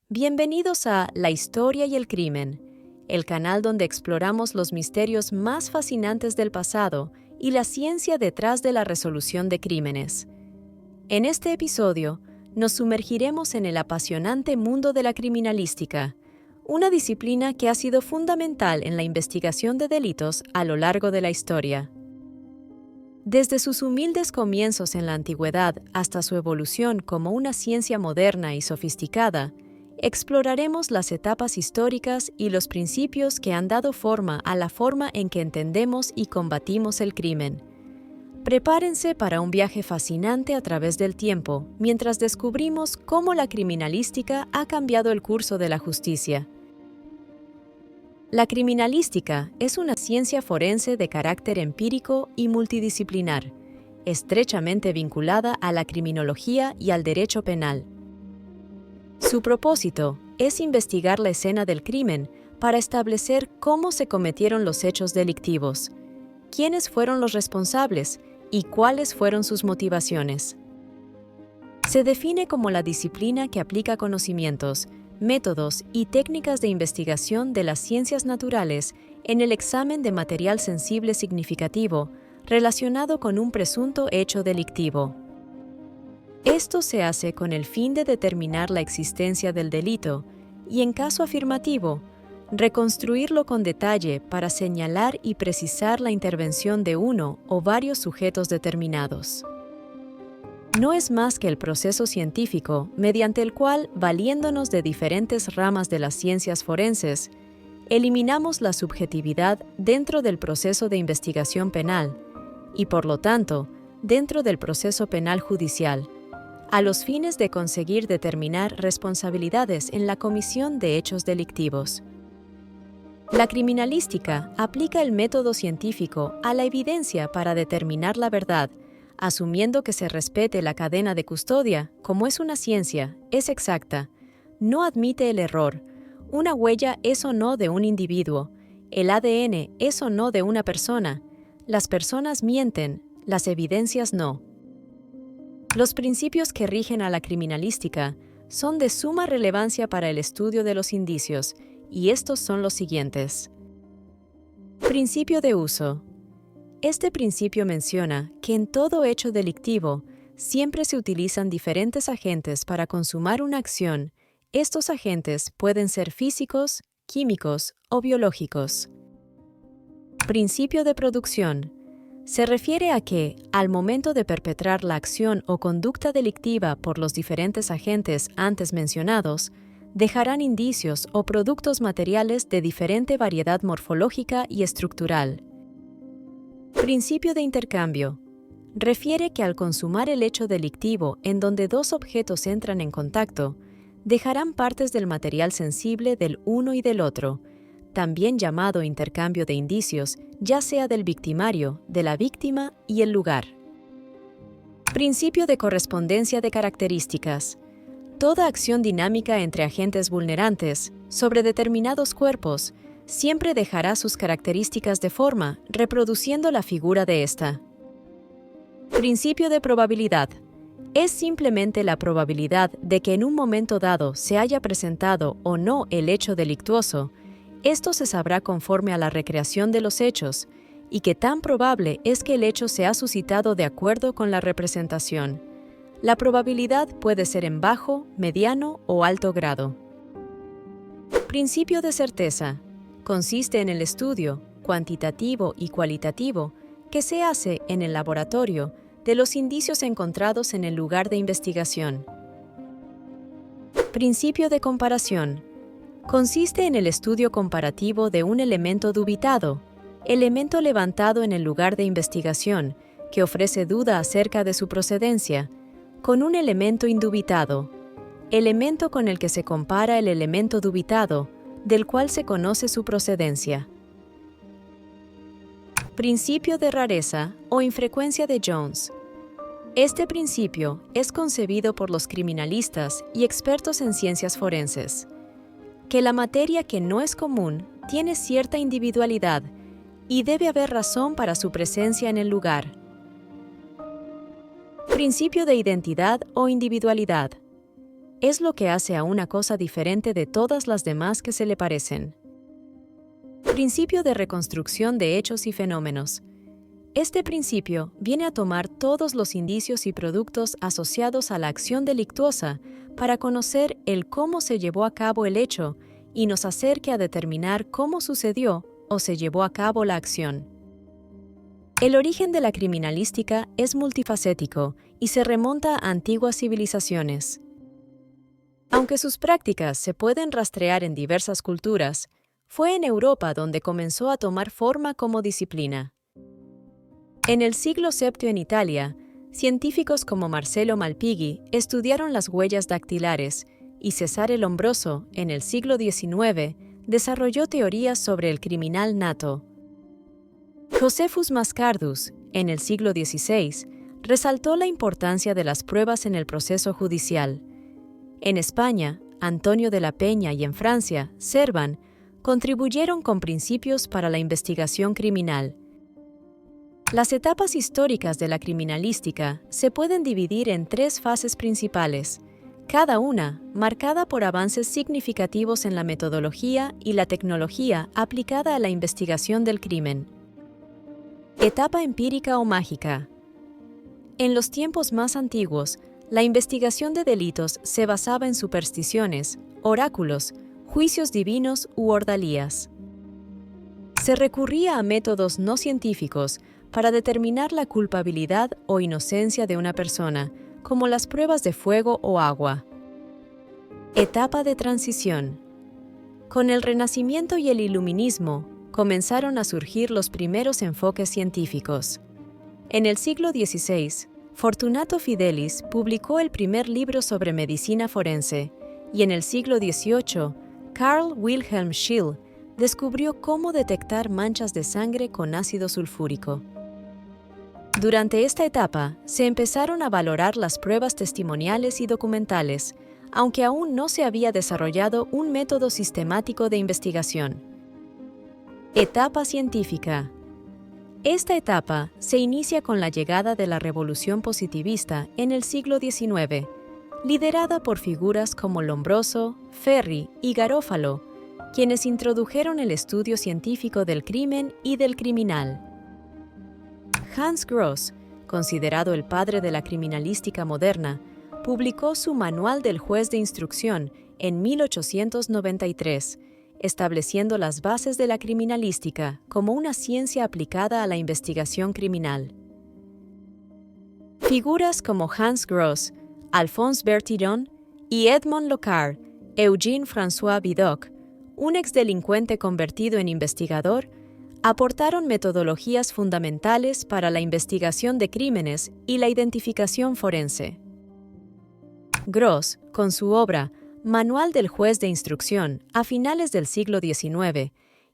Bienvenidos a La Historia y el Crimen, el canal donde exploramos los misterios más fascinantes del pasado y la ciencia detrás de la resolución de crímenes. En este episodio, nos sumergiremos en el apasionante mundo de la criminalística, una disciplina que ha sido fundamental en la investigación de delitos a lo largo de la historia. Desde sus humildes comienzos en la antigüedad hasta su evolución como una ciencia moderna y sofisticada, exploraremos las etapas históricas y los principios que han dado forma a la forma en que entendemos y combatimos el crimen. Prepárense para un viaje fascinante a través del tiempo, mientras descubrimos cómo la criminalística ha cambiado el curso de la justicia. La criminalística es una ciencia forense de carácter empírico y multidisciplinar, estrechamente vinculada a la criminología y al derecho penal. Su propósito es investigar la escena del crimen para establecer cómo se cometieron los hechos delictivos, quiénes fueron los responsables y cuáles fueron sus motivaciones. Se define como la disciplina que aplica conocimientos, métodos y técnicas de investigación de las ciencias naturales en el examen de material sensible significativo relacionado con un presunto hecho delictivo. Esto se hace con el fin de determinar la existencia del delito y, en caso afirmativo, reconstruirlo con detalle para señalar y precisar la intervención de uno o varios sujetos determinados. No es más que el proceso científico mediante el cual, valiéndonos de diferentes ramas de las ciencias forenses, eliminamos la subjetividad dentro del proceso de investigación penal y, por lo tanto, dentro del proceso penal judicial, a los fines de conseguir determinar responsabilidades en la comisión de hechos delictivos. La criminalística aplica el método científico a la evidencia para determinar la verdad, asumiendo que se respete la cadena de custodia, como es una ciencia, es exacta, no admite el error, una huella es o no de un individuo, el ADN es o no de una persona, las personas mienten, las evidencias no. Los principios que rigen a la criminalística son de suma relevancia para el estudio de los indicios, y estos son los siguientes. Principio de uso. Este principio menciona que en todo hecho delictivo siempre se utilizan diferentes agentes para consumar una acción. Estos agentes pueden ser físicos, químicos o biológicos. Principio de producción. Se refiere a que, al momento de perpetrar la acción o conducta delictiva por los diferentes agentes antes mencionados, dejarán indicios o productos materiales de diferente variedad morfológica y estructural. Principio de intercambio. Refiere que al consumar el hecho delictivo en donde dos objetos entran en contacto, dejarán partes del material sensible del uno y del otro, también llamado intercambio de indicios, ya sea del victimario, de la víctima y el lugar. Principio de correspondencia de características. Toda acción dinámica entre agentes vulnerantes sobre determinados cuerpos siempre dejará sus características de forma, reproduciendo la figura de ésta. Principio de probabilidad. Es simplemente la probabilidad de que en un momento dado se haya presentado o no el hecho delictuoso. Esto se sabrá conforme a la recreación de los hechos, y que tan probable es que el hecho se ha suscitado de acuerdo con la representación. La probabilidad puede ser en bajo, mediano o alto grado. Principio de certeza. Consiste en el estudio, cuantitativo y cualitativo, que se hace en el laboratorio de los indicios encontrados en el lugar de investigación. Principio de comparación. Consiste en el estudio comparativo de un elemento dubitado, elemento levantado en el lugar de investigación, que ofrece duda acerca de su procedencia, con un elemento indubitado, elemento con el que se compara el elemento dubitado, del cual se conoce su procedencia. Principio de rareza o infrecuencia de Jones. Este principio es concebido por los criminalistas y expertos en ciencias forenses, que la materia que no es común tiene cierta individualidad y debe haber razón para su presencia en el lugar. Principio de identidad o individualidad. es lo que hace a una cosa diferente de todas las demás que se le parecen. Principio de reconstrucción de hechos y fenómenos. Este principio viene a tomar todos los indicios y productos asociados a la acción delictuosa para conocer el cómo se llevó a cabo el hecho y nos acerque a determinar cómo sucedió o se llevó a cabo la acción. El origen de la criminalística es multifacético y se remonta a antiguas civilizaciones. Aunque sus prácticas se pueden rastrear en diversas culturas, fue en Europa donde comenzó a tomar forma como disciplina. En el siglo VII en Italia, científicos como Marcello Malpighi estudiaron las huellas dactilares y Cesare Lombroso, en el siglo XIX, desarrolló teorías sobre el criminal nato. Josephus Mascardus, en el siglo XVI, resaltó la importancia de las pruebas en el proceso judicial. En España, Antonio de la Peña y en Francia, Servan, contribuyeron con principios para la investigación criminal. Las etapas históricas de la criminalística se pueden dividir en 3 fases principales, cada una marcada por avances significativos en la metodología y la tecnología aplicada a la investigación del crimen. Etapa empírica o mágica. En los tiempos más antiguos, la investigación de delitos se basaba en supersticiones, oráculos, juicios divinos u ordalías. Se recurría a métodos no científicos para determinar la culpabilidad o inocencia de una persona, como las pruebas de fuego o agua. Etapa de transición. Con el Renacimiento y el Iluminismo, comenzaron a surgir los primeros enfoques científicos. En el siglo XVI, Fortunato Fidelis publicó el primer libro sobre medicina forense, y en el siglo XVIII, Carl Wilhelm Scheele descubrió cómo detectar manchas de sangre con ácido sulfúrico. Durante esta etapa, se empezaron a valorar las pruebas testimoniales y documentales, aunque aún no se había desarrollado un método sistemático de investigación. Etapa científica. Esta etapa se inicia con la llegada de la revolución positivista en el siglo XIX, liderada por figuras como Lombroso, Ferri y Garofalo, quienes introdujeron el estudio científico del crimen y del criminal. Hans Gross, considerado el padre de la criminalística moderna, publicó su Manual del Juez de Instrucción en 1893, estableciendo las bases de la criminalística como una ciencia aplicada a la investigación criminal. Figuras como Hans Gross, Alphonse Bertillon y Edmond Locard, Eugène-François Vidocq, un exdelincuente convertido en investigador, aportaron metodologías fundamentales para la investigación de crímenes y la identificación forense. Gross, con su obra Manual del Juez de Instrucción, a finales del siglo XIX,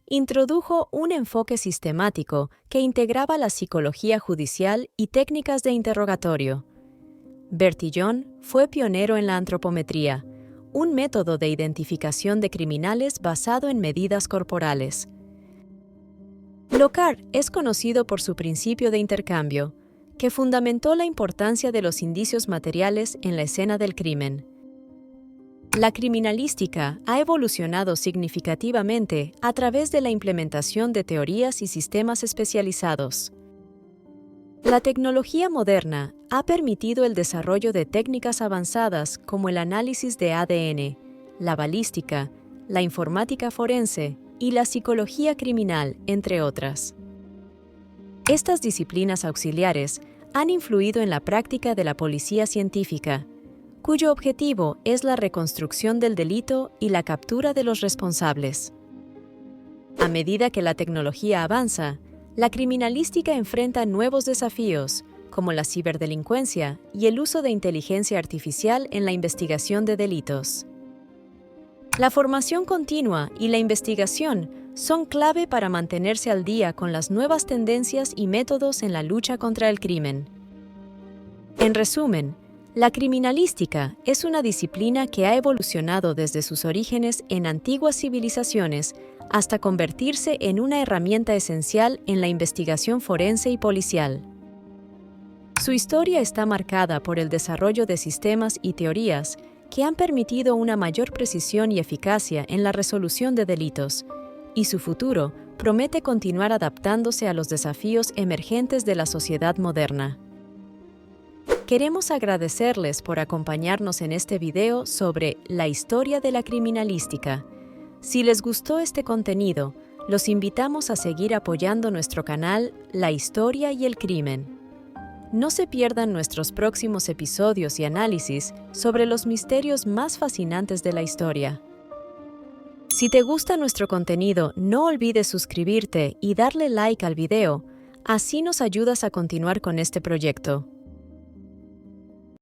introdujo un enfoque sistemático que integraba la psicología judicial y técnicas de interrogatorio. Bertillon fue pionero en la antropometría, un método de identificación de criminales basado en medidas corporales. Locard es conocido por su principio de intercambio, que fundamentó la importancia de los indicios materiales en la escena del crimen. La criminalística ha evolucionado significativamente a través de la implementación de teorías y sistemas especializados. La tecnología moderna ha permitido el desarrollo de técnicas avanzadas como el análisis de ADN, la balística, la informática forense y la psicología criminal, entre otras. Estas disciplinas auxiliares han influido en la práctica de la policía científica, cuyo objetivo es la reconstrucción del delito y la captura de los responsables. A medida que la tecnología avanza, la criminalística enfrenta nuevos desafíos, como la ciberdelincuencia y el uso de inteligencia artificial en la investigación de delitos. La formación continua y la investigación son clave para mantenerse al día con las nuevas tendencias y métodos en la lucha contra el crimen. En resumen, la criminalística es una disciplina que ha evolucionado desde sus orígenes en antiguas civilizaciones hasta convertirse en una herramienta esencial en la investigación forense y policial. Su historia está marcada por el desarrollo de sistemas y teorías que han permitido una mayor precisión y eficacia en la resolución de delitos, y su futuro promete continuar adaptándose a los desafíos emergentes de la sociedad moderna. Queremos agradecerles por acompañarnos en este video sobre la historia de la criminalística. Si les gustó este contenido, los invitamos a seguir apoyando nuestro canal La Historia y el Crimen. No se pierdan nuestros próximos episodios y análisis sobre los misterios más fascinantes de la historia. Si te gusta nuestro contenido, no olvides suscribirte y darle like al video, así nos ayudas a continuar con este proyecto.